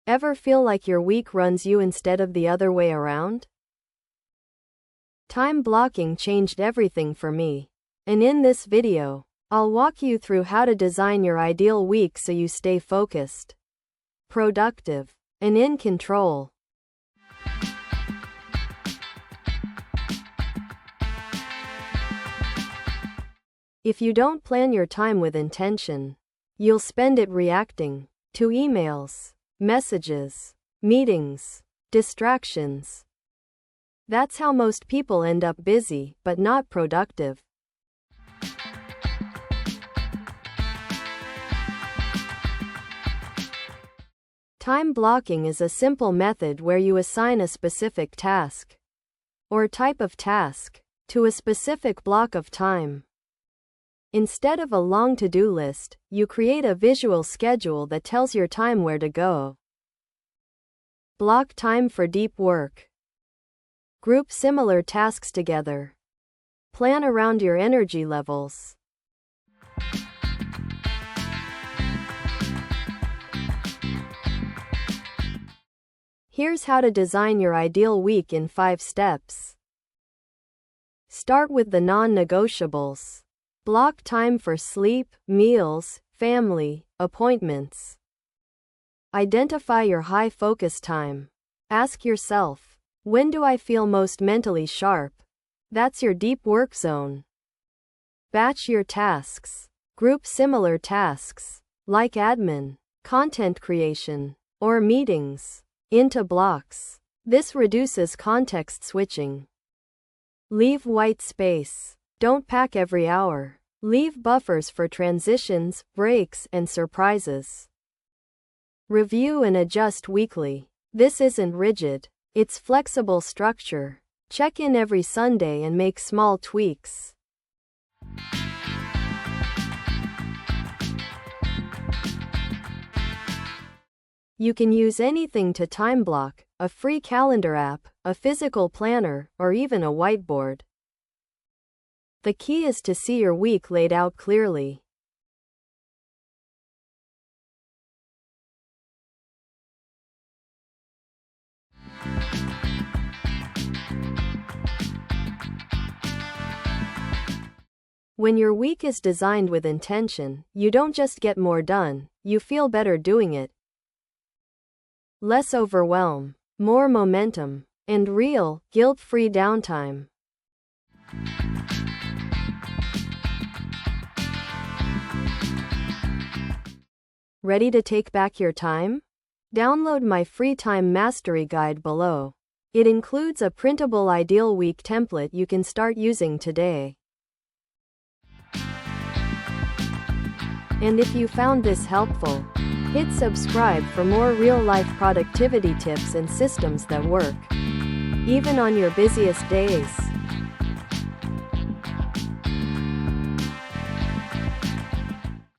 Ever feel like your week runs you instead of the other way around? Time blocking changed everything for me. And in this video, I'll walk you through how to design your ideal week so you stay focused, productive, and in control. If you don't plan your time with intention, you'll spend it reacting to emails, messages, meetings, distractions. That's how most people end up busy, but not productive. Time blocking is a simple method where you assign a specific task, or type of task, to a specific block of time. Instead of a long to-do list, you create a visual schedule that tells your time where to go. Block time for deep work. Group similar tasks together. Plan around your energy levels. Here's how to design your ideal week in 5 steps. Start with the non-negotiables. Block time for sleep, meals, family, appointments. Identify your high focus time. Ask yourself, when do I feel most mentally sharp? That's your deep work zone. Batch your tasks. Group similar tasks, like admin, content creation, or meetings, into blocks. This reduces context switching. Leave white space. Don't pack every hour. Leave buffers for transitions, breaks, and surprises. Review and adjust weekly. This isn't rigid, it's flexible structure. Check in every Sunday and make small tweaks. You can use anything to time block, a free calendar app, a physical planner, or even a whiteboard. The key is to see your week laid out clearly. When your week is designed with intention, you don't just get more done, you feel better doing it. Less overwhelm, more momentum, and real, guilt-free downtime. Ready to take back your time? Download my free time mastery guide below. It includes a printable ideal week template you can start using today. And if you found this helpful, hit subscribe for more real-life productivity tips and systems that work, even on your busiest days.